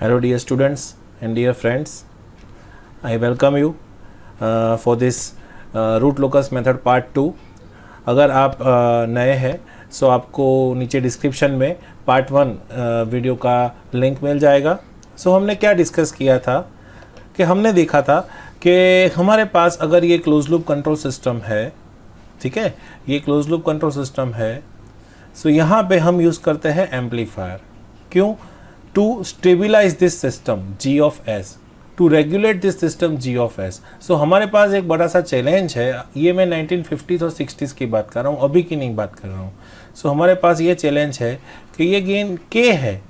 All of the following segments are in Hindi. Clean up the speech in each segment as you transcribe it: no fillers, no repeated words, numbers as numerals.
Hello dear students and dear friends, I welcome you for this root locus method part 2. अगर आप नए हैं तो आपको नीचे डिस्क्रिप्शन में पार्ट 1 वीडियो का लिंक मिल जाएगा. सो हमने क्या डिस्कस किया था कि हमने देखा था कि हमारे पास अगर ये क्लोज लूप कंट्रोल सिस्टम है, ठीक है, ये क्लोज लूप कंट्रोल सिस्टम है, सो यहाँ पे हम यूज़ करते हैं एम्पलीफायर. क्यों? To stabilise this system G of S, to regulate this system G of S. So हमारे पास एक बड़ा सा चैलेंज है. ये मैं 1950s और 60s की बात कर रहा हूँ, अभी की नहीं बात कर रहा हूँ. सो हमारे पास ये चैलेंज है कि ये गेन K है,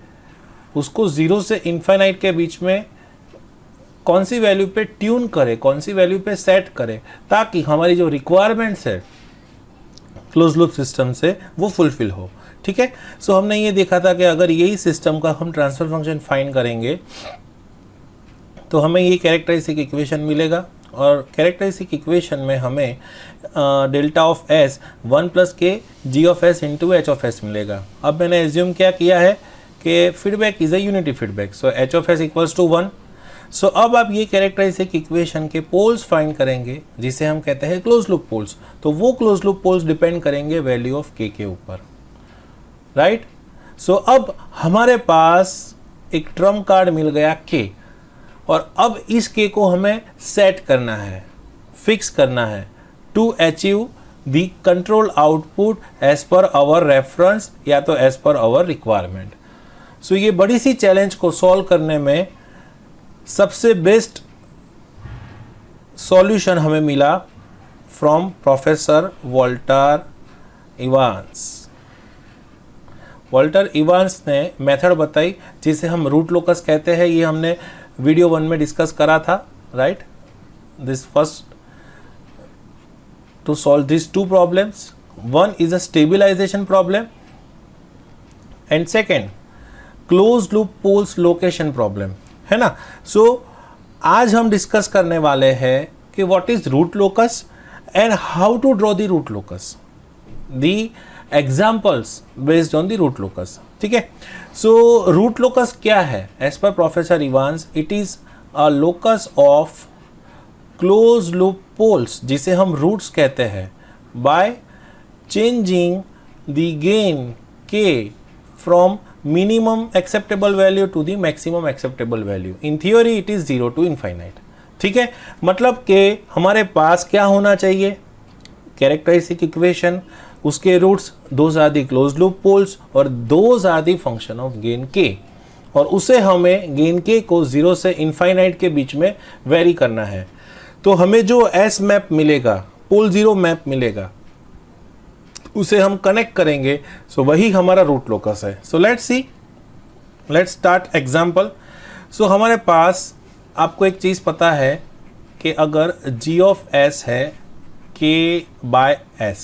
उसको 0 से इन्फाइनाइट के बीच में कौन सी वैल्यू पे ट्यून करे, कौन सी वैल्यू पे सेट करे, ताकि हमारी जो रिक्वायरमेंट्स है क्लोज लूप सिस्टम से वो फुलफिल हो. ठीक है. सो हमने ये देखा था कि अगर यही सिस्टम का हम ट्रांसफर फंक्शन फाइंड करेंगे तो हमें ये कैरेक्टरिस्टिक इक्वेशन मिलेगा, और कैरेक्टरिस्टिक इक्वेशन में हमें delta of S 1 plus K G of S into H of S मिलेगा. अब मैंने एज्यूम क्या किया है कि feedback is a unity feedback, so H of S equals to 1. So अब आप ये कैरेक्टरिस्टिक इक्वेशन के पोल्स फाइंड करेंगे जिसे हम कहते हैं क्लोज लूप पोल्स. तो वो क्लोज लूप पोल्स डिपेंड करेंगे वैल्यू ऑफ के ऊपर, राइट. सो अब हमारे पास एक ट्रम्प कार्ड मिल गया के, और अब इस के को हमें सेट करना है, फिक्स करना है to achieve the control output as per our reference या तो एज पर आवर रिक्वायरमेंट. सो ये बड़ी सी चैलेंज को सॉल्व करने में सबसे बेस्ट सॉल्यूशन हमें मिला from professor Walter Evans. Walter Evans ने मेथड बताई जिसे हम रूट लोकस कहते हैं. ये हमने वीडियो 1 में डिस्कस करा था, right. This first to solve this two problems. One is a stabilisation problem and second close loop poles location problem, है ना. सो आज हम डिस्कस करने वाले हैं कि what is root locus and how to draw the root locus, the examples based on the root locus. ठीक है. सो रूट लोकस क्या है? As per professor Evans, it is a locus of close loop poles, जिसे हम रूट्स कहते हैं, by changing the gain k from minimum acceptable value to the maximum acceptable value. In theory it is 0 to infinite. ठीक है. मतलब कि हमारे पास क्या होना चाहिए? कैरेक्टरिस्टिक इक्वेशन, उसके roots, those are the close loop poles और those are the function of gain के, और उसे हमें गेन के को 0 से इन्फाइनाइट के बीच में वेरी करना है. तो हमें जो एस मैप मिलेगा, पोल 0 मैप मिलेगा, उसे हम कनेक्ट करेंगे. सो वही हमारा रूट लोकस है. So let's see, let's start example. So हमारे पास आपको एक चीज़ पता है कि अगर g ऑफ s है k बाय s,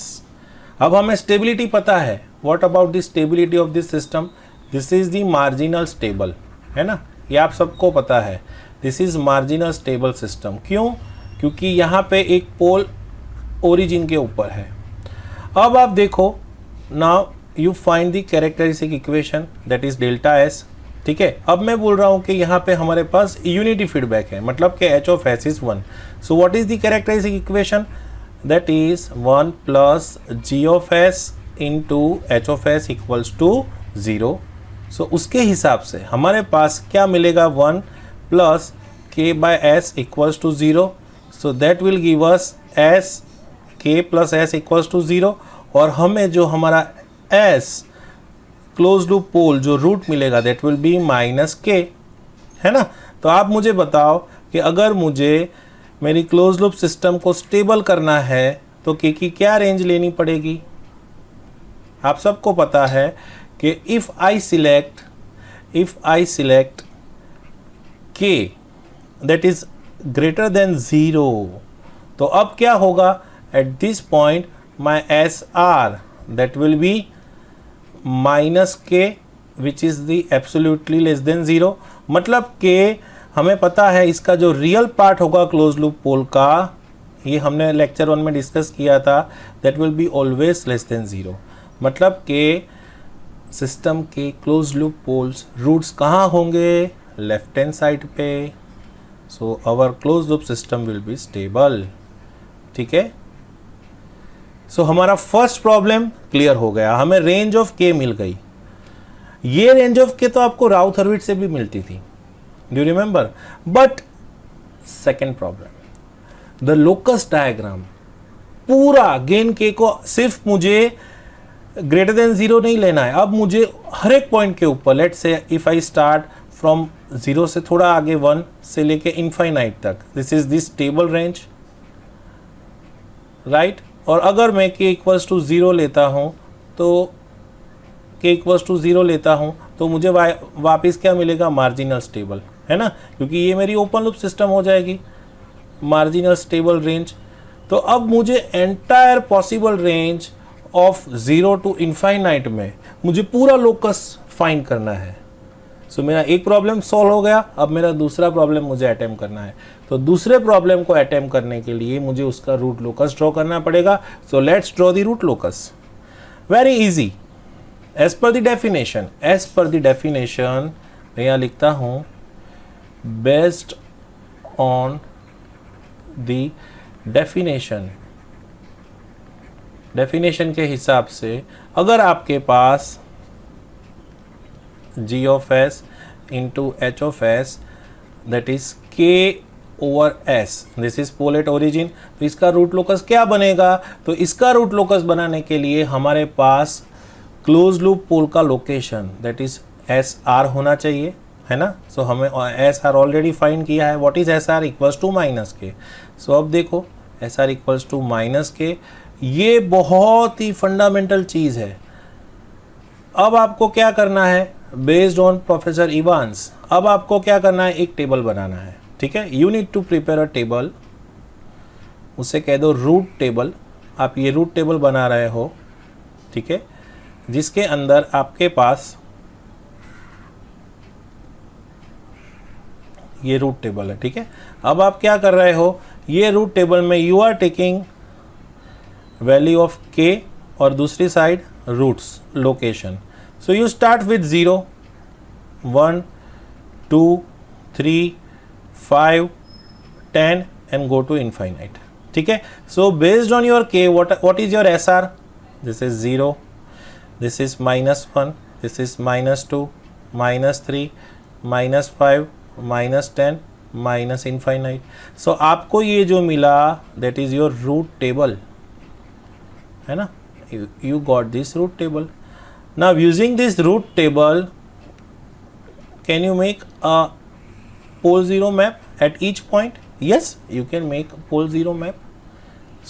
अब हमें स्टेबिलिटी पता है. What about the stability of this system? This is the marginal stable, है ना. ये आप सबको पता है, this is marginal stable system. क्यों? क्योंकि यहाँ पे एक पोल ओरिजिन के ऊपर है. अब आप देखो, now you find the characteristic equation that is delta S. ठीक है. अब मैं बोल रहा हूँ कि यहाँ पे हमारे पास यूनिटी फीडबैक है, मतलब कि h of s is 1. So what is the characteristic equation? That is 1 plus g of S into H of S equals to 0. So उसके हिसाब से हमारे पास क्या मिलेगा? 1 plus k by s equals to 0. So that will give us s k plus s equals to 0, और हमें जो हमारा एस क्लोज लूप पोल जो रूट मिलेगा दैट विल बी माइनस के, है ना. तो आप मुझे बताओ कि अगर मुझे मेरी क्लोज लूप सिस्टम को स्टेबल करना है तो के की क्या रेंज लेनी पड़ेगी? आप सबको पता है कि इफ आई सिलेक्ट के दैट इज ग्रेटर देन 0, तो अब क्या होगा? At this point my SR that will be minus K which is the absolutely less than 0. मतलब कि हमें पता है इसका जो रियल पार्ट होगा क्लोज लूप पोल का, ये हमने लेक्चर 1 में डिस्कस किया था, that will be always less than 0. मतलब कि सिस्टम के क्लोज लूप पोल्स रूट्स कहाँ होंगे? लेफ्ट हैंड साइड पे, so our close loop system will be stable. ठीक है, सो हमारा फर्स्ट प्रॉब्लम क्लियर हो गया, हमें रेंज ऑफ के मिल गई। ये रेंज ऑफ के तो आपको राउथ हर्विट्ज से भी मिलती थी, do you remember? But second problem, the locus diagram, पूरा गेन के को सिर्फ मुझे ग्रेटर देन 0 नहीं लेना है, अब मुझे हर एक पॉइंट के ऊपर, लेट से इफ आई स्टार्ट फ्रॉम 0 से थोड़ा आगे 1 से लेके इनफाइनाइट तक, this is this table range, right. और अगर मैं k इक्वल्स टू 0 लेता हूँ तो k इक्वल्स टू 0 लेता हूँ तो मुझे वापस क्या मिलेगा? मार्जिनल स्टेबल, है ना, क्योंकि ये मेरी ओपन लूप सिस्टम हो जाएगी, मार्जिनल स्टेबल रेंज। तो अब मुझे entire possible range of 0 to infinite में मुझे पूरा लोकस फाइंड करना है। सो मेरा एक प्रॉब्लम सॉल्व हो गया, अब मेरा दूसरा प्रॉब्लम मुझे अटेम्प्ट करना है। तो दूसरे प्रॉब्लम को अटेम्प्ट करने के लिए मुझे उसका रूट लोकस ड्रॉ करना पड़ेगा। So let's draw the root locus, very easy, as per the definition. As per the definition मैं यहाँ लिखता हूँ based on the definition. Definition के हिसाब से अगर आपके पास g of s into H of s that is k over s, this is pole at origin, तो इसका रूट लोकस क्या बनेगा? तो इसका रूट लोकस बनाने के लिए हमारे पास क्लोज लूप पोल का location that is s are होना चाहिए, है ना। सो हमें एस आर ऑलरेडी फाइंड किया है, what is s r? Equals to minus k. So अब देखो s r equals to minus k, ये बहुत ही फंडामेंटल चीज़ है। अब आपको क्या करना है? बेस्ड ऑन प्रोफेसर इवांस, अब आपको क्या करना है? एक टेबल बनाना है, ठीक है। You need to prepare a table, उसे कह दो रूट टेबल। आप ये रूट टेबल बना रहे हो, ठीक है, जिसके अंदर आपके पास ये रूट टेबल है, ठीक है। अब आप क्या कर रहे हो? ये रूट टेबल में you are taking value of k और दूसरी side roots location. So you start with 0, 1, 2, 3, 5, 10 and go to infinite, ठीक है। So based on your k, what is your SR? This is 0, this is -1, this is -2, -3, -5, -10, minus infinite. So आपको ये जो मिला that is your root table, है ना। you got this root table. Now using this root table, can you make a pole zero map at each point? Yes, you can make pole zero map.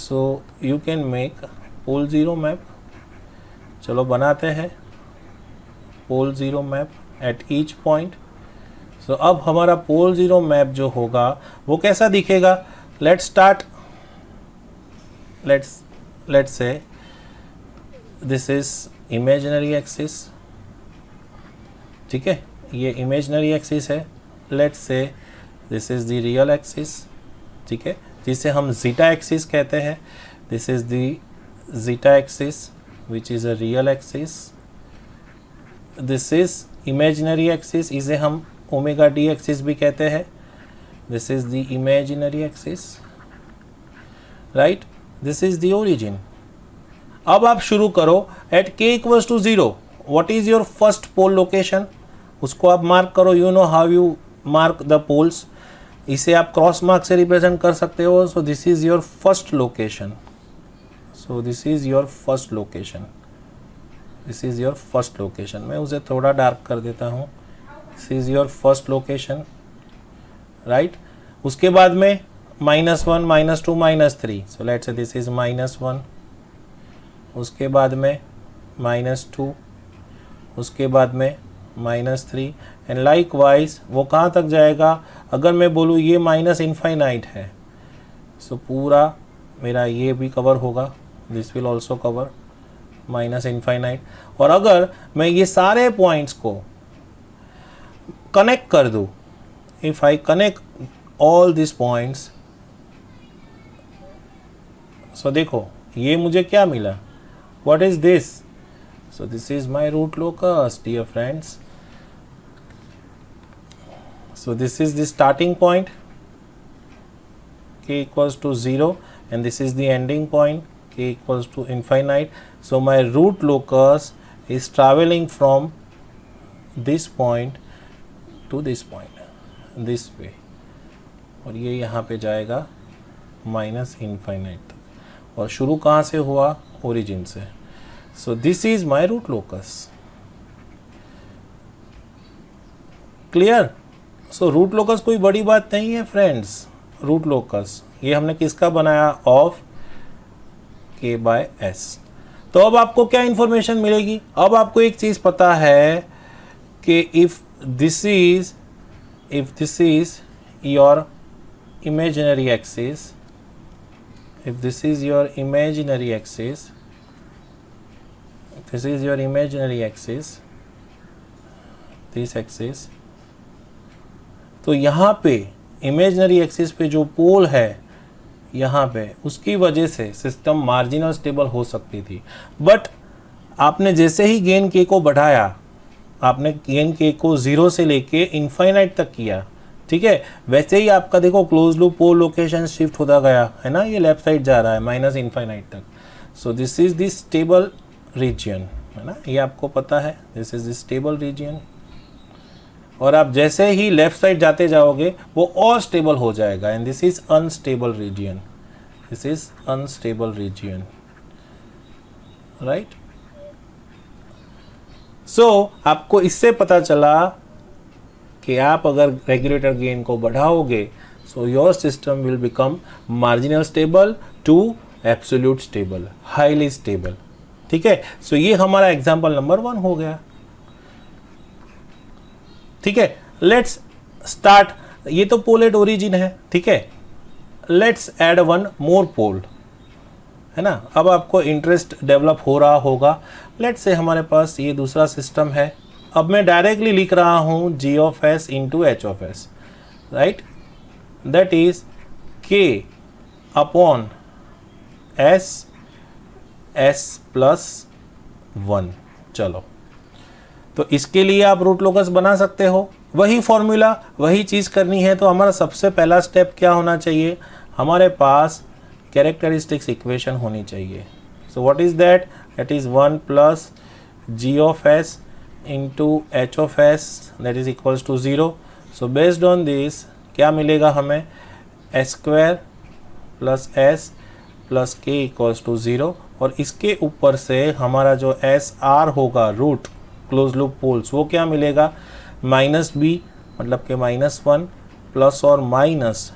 So you can make pole zero map. चलो बनाते हैं pole zero map at each point. So अब हमारा pole zero map जो होगा वो कैसा दिखेगा? Let's start. Let's say this is imaginary axis, ठीक है, ये imaginary axis है। Let's say this is the real axis, ठीक है, जिसे हम zeta axis कहते हैं। This is the zeta axis which is a real axis. This is imaginary axis, इसे हम omega d axis भी कहते हैं। This is the imaginary axis, right? This is the origin. अब आप शुरू करो at k equals to 0, what is your first pole location, उसको आप मार्क करो। You know how you mark the poles, इसे आप क्रॉस मार्क से रिप्रेजेंट कर सकते हो। So this is your first location, so this is your first location, this is your first location. मैं उसे थोड़ा डार्क कर देता हूँ। This is your first location, right. उसके बाद में -1, -2, -3, so let's say this is -1, उसके बाद में -2, उसके बाद में -3 एंड लाइक वाइज वो कहाँ तक जाएगा? अगर मैं बोलूँ ये माइनस इनफाइनाइट है, सो पूरा मेरा ये भी कवर होगा, this will also cover minus infinite. और अगर मैं ये सारे पॉइंट्स को कनेक्ट कर दूँ, if I connect all this points, so देखो ये मुझे क्या मिला? What is this? So this is my root locus, dear friends. So this is the starting point, k equals to 0, and this is the ending point, k equals to infinite. So my root locus is traveling from this point to this point, this way, और ये यहाँ पे जाएगा माइनस इनफाइनाइट तक, और शुरू कहाँ से हुआ? ओरिजिन से. So this is my root locus. Clear? So root locus कोई बड़ी बात नहीं है फ्रेंड्स. रूट लोकस ये हमने किसका बनाया? Of k by s. तो अब आपको क्या इंफॉर्मेशन मिलेगी? अब आपको एक चीज पता है कि if this is your imaginary axis, if this is your imaginary axis, this is your imaginary axis, this axis, तो यहाँ पे imaginary axis पे जो पोल है यहाँ पे, उसकी वजह से सिस्टम मार्जिनल स्टेबल हो सकती थी. बट आपने जैसे ही गेन के को बढ़ाया, आपने गेन के को 0 से लेके इनफाइनाइट तक किया, ठीक है, वैसे ही आपका देखो close loop pole location shift होता गया है ना, ये लेफ्ट साइड जा रहा है माइनस इनफाइनाइट तक. So this is the stable region, है ना, ये आपको पता है, this is the stable region. और आप जैसे ही लेफ्ट साइड जाते जाओगे वो और स्टेबल हो जाएगा, and this is unstable region, this is unstable region, right. So आपको इससे पता चला कि आप अगर रेगुलेटर गेन को बढ़ाओगे, so your system will become marginal stable to absolute stable, highly stable. ठीक है, सो ये हमारा एग्जांपल नंबर 1 हो गया. ठीक है, लेट्स स्टार्ट. ये तो पोल एट ओरिजिन है, ठीक है. लेट्स ऐड वन मोर पोल, है ना. अब आपको इंटरेस्ट डेवलप हो रहा होगा. लेट्स से हमारे पास ये दूसरा सिस्टम है. अब मैं डायरेक्टली लिख रहा हूं g of s into H of s, right. That is k upon s plus 1. चलो, तो इसके लिए आप रूट लोकस बना सकते हो. वही फॉर्मूला, वही चीज़ करनी है. तो हमारा सबसे पहला स्टेप क्या होना चाहिए? हमारे पास कैरेक्टरिस्टिक्स इक्वेशन होनी चाहिए. सो what is that? That is 1 plus g of s into h of s, that is equals to 0. So based on this क्या मिलेगा हमें? s square plus s plus k equals to 0. और इसके ऊपर से हमारा जो एस आर होगा, रूट क्लोज लूप पोल्स, वो क्या मिलेगा? माइनस बी, मतलब कि -1 प्लस और minus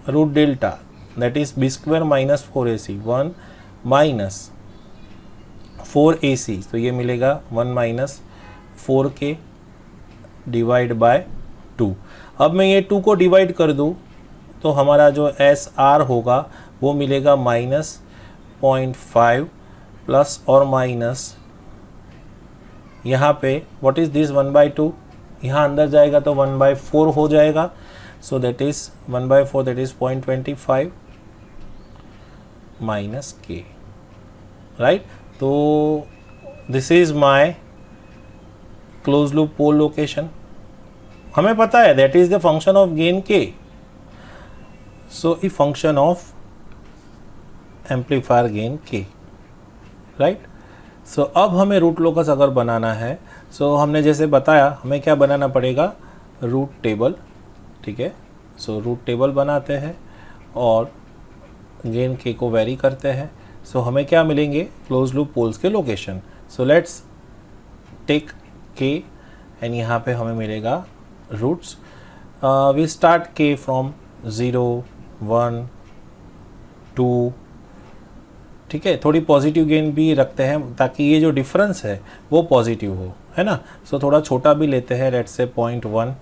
root delta, that is B square minus 4ac, 1 minus 4ac. तो ये मिलेगा 1 माइनस 4k डिवाइड बाय 2. अब मैं ये 2 को डिवाइड कर दूँ तो हमारा जो एस आर होगा वो मिलेगा -0.5 प्लस और माइनस यहाँ पे व्हाट इज दिस 1/2, यहाँ अंदर जाएगा तो 1/4 हो जाएगा. So that is 1/4, that is 0.25 minus k, right. तो this is my close loop pole location. हमें पता है that is the function of gain k. So a function of amplifier gain k, right. So अब हमें रूट लोकस अगर बनाना है, सो हमने जैसे बताया हमें क्या बनाना पड़ेगा? Root table. ठीक है, सो रूट टेबल बनाते हैं और गेन k को वेरी करते हैं. सो हमें क्या मिलेंगे? क्लोज लूप पोल्स के location. So let's take k and यहाँ पे हमें मिलेगा roots. We start k from 0, 1, 2. ठीक है, थोड़ी पॉजिटिव गेन भी रखते हैं ताकि ये जो डिफरेंस है वो पॉजिटिव हो, है ना. सो थोड़ा छोटा भी लेते हैं, लेट्स से 0.1,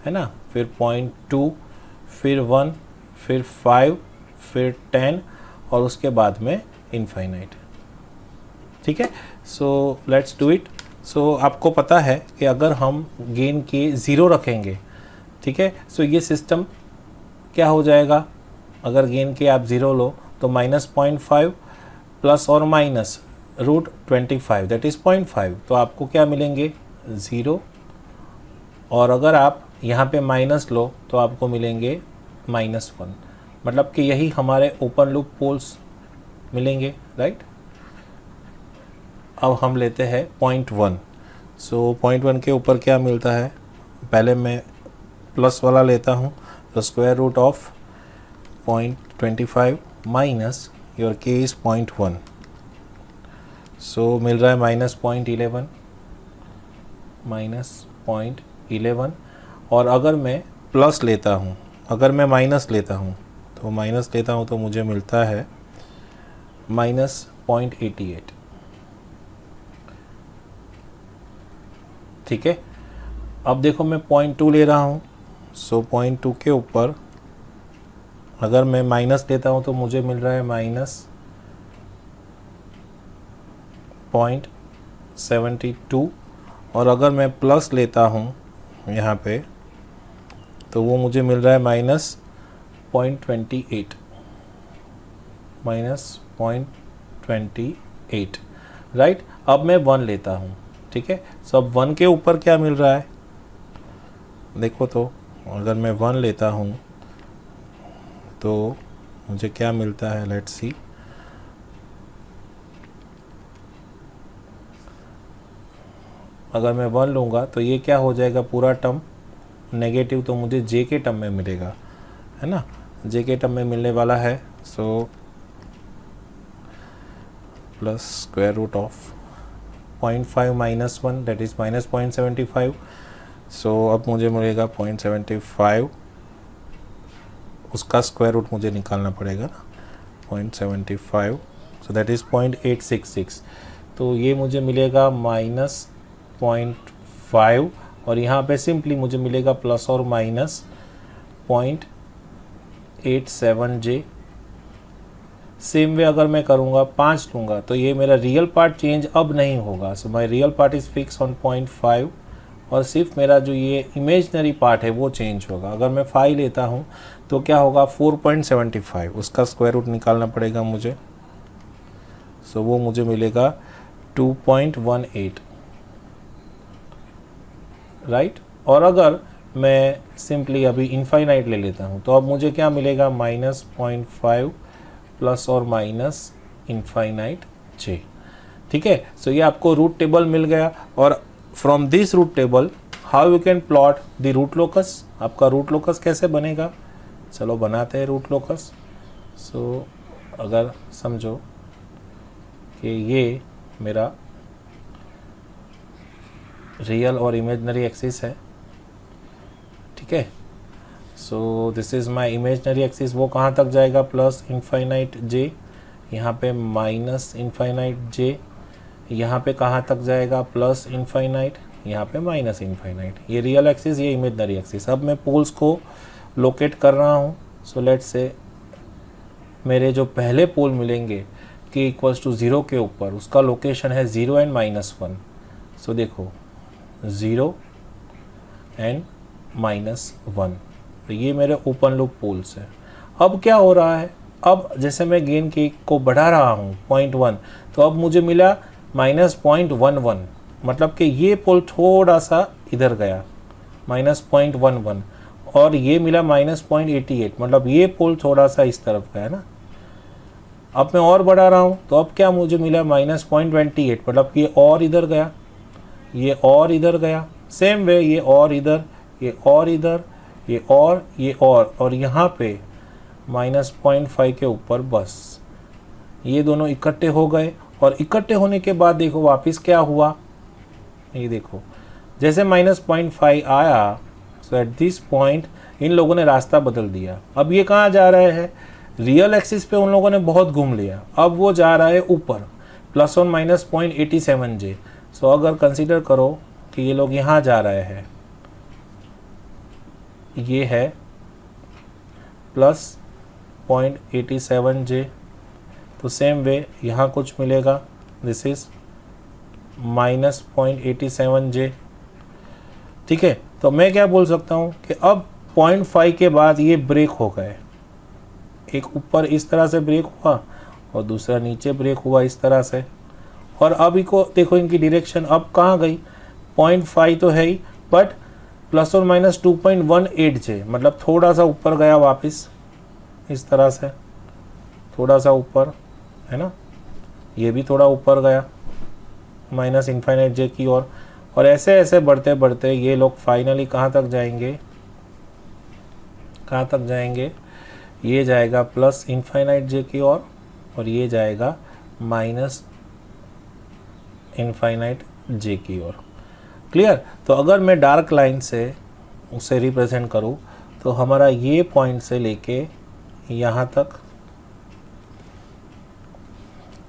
है ना, फिर 0.2, फिर 1, फिर 5, फिर 10 और उसके बाद में इनफाइनाइट. ठीक है, सो लेट्स डू इट. सो आपको पता है कि अगर हम गेन के 0 रखेंगे, ठीक है, सो ये सिस्टम क्या हो जाएगा? अगर गेन के आप 0 लो तो -0.5 प्लस और माइनस रूट 25, दैट इज 0.5. तो आपको क्या मिलेंगे? 0, और अगर आप यहाँ पे माइनस लो तो आपको मिलेंगे -1, मतलब कि यही हमारे ओपन लूप पोल्स मिलेंगे, राइट। अब हम लेते हैं पॉइंट 1। सो पॉइंट 1 के ऊपर क्या मिलता है, पहले मैं प्लस वाला लेता हूँ, तो square root of 0.25 minus your k is 0.1, so मिल रहा है -0.11, -0.11। और अगर मैं प्लस लेता हूँ, अगर मैं माइनस लेता हूँ तो मुझे मिलता है -0.88, ठीक है। अब देखो मैं 0.2 ले रहा हूँ, सो 0.2 के ऊपर अगर मैं माइनस लेता हूँ तो मुझे मिल रहा है -0.72, और अगर मैं प्लस लेता हूँ यहाँ पे तो वो मुझे मिल रहा है -0.28, -0.28, राइट। अब मैं 1 लेता हूँ, ठीक है। सो अब 1 के ऊपर क्या मिल रहा है, देखो तो अगर मैं 1 लेता हूँ तो मुझे क्या मिलता है, लेट्स सी। अगर मैं 1 लूँगा तो ये क्या हो जाएगा, पूरा टर्म नेगेटिव, तो मुझे जे के टर्म में मिलेगा, है ना, जे के टर्म में मिलने वाला है। So plus square root of 0.5 minus 1 that is -0.75, सो अब मुझे मिलेगा 0.75, उसका स्क्वायर रूट मुझे निकालना पड़ेगा ना, 0.75, सो दैट इज़ 0.866, तो ये मुझे मिलेगा -0.5, और यहाँ पे सिंपली मुझे मिलेगा प्लस और माइनस 0.87J। सेम वे अगर मैं करूँगा 5 लूँगा तो ये मेरा रियल पार्ट चेंज अब नहीं होगा, so my real part is fix on 0.5, और सिर्फ मेरा जो ये इमेजनरी पार्ट है वो चेंज होगा। अगर मैं 5 लेता हूँ तो क्या होगा, 4.75, उसका स्क्वायर रूट निकालना पड़ेगा मुझे, सो वो मुझे मिलेगा 2.18, राइट। और अगर मैं सिंपली अभी इनफाइनाइट ले लेता हूँ तो अब मुझे क्या मिलेगा, -0.5 प्लस और माइनस इनफाइनाइट J, ठीक है। सो ये आपको रूट टेबल मिल गया, और from this root table how you can plot the root locus. आपका रूट लोकस कैसे बनेगा, चलो बनाते हैं रूट लोकस। सो अगर समझो कि ये मेरा रियल और इमेजनरी एक्सिस है, ठीक है। So this is my imaginary axis, वो कहाँ तक जाएगा, प्लस इनफाइनाइट J, यहाँ पे माइनस इनफाइनाइट J, यहाँ पे कहाँ तक जाएगा, प्लस इनफाइनाइट, यहाँ पे माइनस इनफाइनाइट। ये रियल एक्सिस, ये इमेजनरी एक्सिस। अब मैं पोल्स को लोकेट कर रहा हूँ, सो लेट्स से मेरे जो पहले पोल मिलेंगे कि इक्वल्स टू 0 के ऊपर, उसका लोकेशन है 0 एंड -1। सो देखो 0 एंड -1, तो ये मेरे ओपन लूप पोल्स हैं। अब क्या हो रहा है, अब जैसे मैं गेन के को बढ़ा रहा हूँ 0.1, तो अब मुझे मिला -0.11, मतलब कि ये पोल थोड़ा सा इधर गया -0.11, और ये मिला -0.88, मतलब ये पोल थोड़ा सा इस तरफ गया ना। अब मैं और बढ़ा रहा हूँ तो अब क्या मुझे मिला, -0.28, मतलब ये और इधर गया, ये और इधर गया। सेम वे ये और इधर, ये और इधर, ये और यहाँ पे -0.5 के ऊपर, बस ये दोनों इकट्ठे हो गए। और इकट्ठे होने के बाद देखो वापस क्या हुआ, ये देखो जैसे -0.5 आया, सो एट दिस पॉइंट इन लोगों ने रास्ता बदल दिया। अब ये कहाँ जा रहे हैं, रियल एक्सिस पे उन लोगों ने बहुत घूम लिया, अब वो जा रहा है ऊपर, प्लस और माइनस 0.87J। सो अगर कंसीडर करो कि ये लोग यहाँ जा रहे हैं, ये है प्लस 0.87J, तो सेम वे यहाँ कुछ मिलेगा, दिस इज -0.87J, ठीक है। तो मैं क्या बोल सकता हूँ कि अब 0.5 के बाद ये ब्रेक हो गए, एक ऊपर इस तरह से ब्रेक हुआ और दूसरा नीचे ब्रेक हुआ इस तरह से। और अब इनको देखो, इनकी डायरेक्शन अब कहाँ गई, 0.5 तो है ही, बट प्लस और माइनस 2.18 जे, मतलब थोड़ा सा ऊपर गया वापस, इस तरह से थोड़ा सा ऊपर, है ना, ये भी थोड़ा ऊपर गया माइनस इन्फाइनाइट जे की ओर, और ऐसे ऐसे बढ़ते बढ़ते ये लोग फाइनली कहाँ तक जाएंगे, कहाँ तक जाएंगे, ये जाएगा प्लस इन्फाइनाइट जे की ओर और ये जाएगा माइनस इन्फाइनाइट जे की ओर। क्लियर? तो अगर मैं डार्क लाइन से उसे रिप्रेजेंट करूँ तो हमारा ये पॉइंट से लेके यहाँ तक,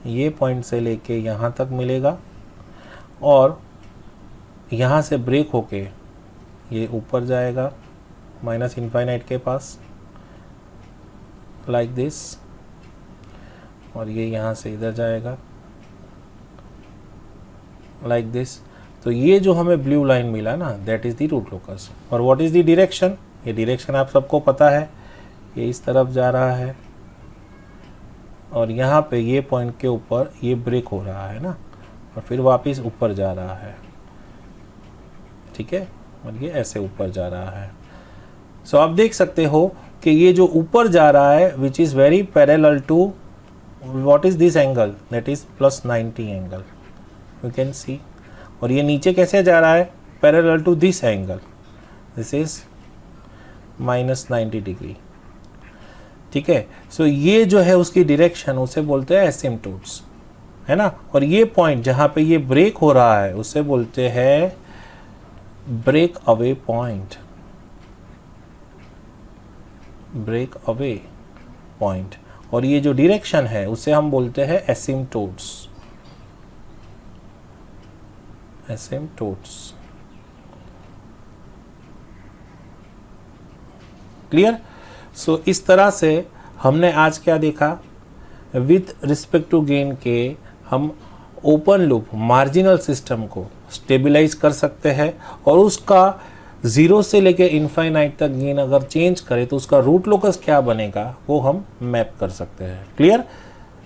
ये पॉइंट से लेके यहाँ तक मिलेगा और यहाँ से ब्रेक होके ये ऊपर जाएगा माइनस इन्फाइनाइट के पास, लाइक दिस, और ये यहाँ से इधर जाएगा लाइक दिस। तो ये जो हमें ब्लू लाइन मिला ना, that is the root locus. और व्हाट इज़ द डायरेक्शन, ये डायरेक्शन आप सबको पता है, ये इस तरफ जा रहा है और यहाँ पे ये पॉइंट के ऊपर ये ब्रेक हो रहा है ना, और फिर वापस ऊपर जा रहा है, ठीक है, और ये ऐसे ऊपर जा रहा है। सो आप देख सकते हो कि ये जो ऊपर जा रहा है which is very parallel to what is this angle, that is plus 90 angle, you can see. और ये नीचे कैसे जा रहा है, parallel to this angle, this is minus 90 degree, ठीक है। सो ये जो है उसकी डायरेक्शन, उसे बोलते हैं एसिम्पटोट्स, है ना। और ये पॉइंट जहाँ पे ये ब्रेक हो रहा है उसे बोलते हैं break away point, break away point. और ये जो डायरेक्शन है उसे हम बोलते हैं एसिम्पटोट्स, एसिम्पटोट्स। क्लियर? सो इस तरह से हमने आज क्या देखा, विथ रिस्पेक्ट टू गेन के हम ओपन लूप मार्जिनल सिस्टम को स्टेबलाइज कर सकते हैं और उसका ज़ीरो से लेके इनफाइनाइट तक गेन अगर चेंज करें तो उसका रूट लोकस क्या बनेगा वो हम मैप कर सकते हैं। क्लियर?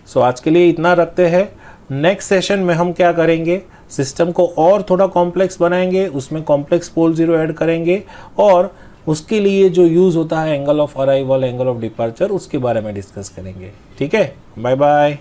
सो आज के लिए इतना रखते हैं। नेक्स्ट सेशन में हम क्या करेंगे, सिस्टम को और थोड़ा कॉम्प्लेक्स बनाएंगे, उसमें कॉम्प्लेक्स पोल ज़ीरो ऐड करेंगे और उसके लिए जो यूज़ होता है angle of arrival, angle of departure, उसके बारे में डिस्कस करेंगे। ठीक है, बाय बाय।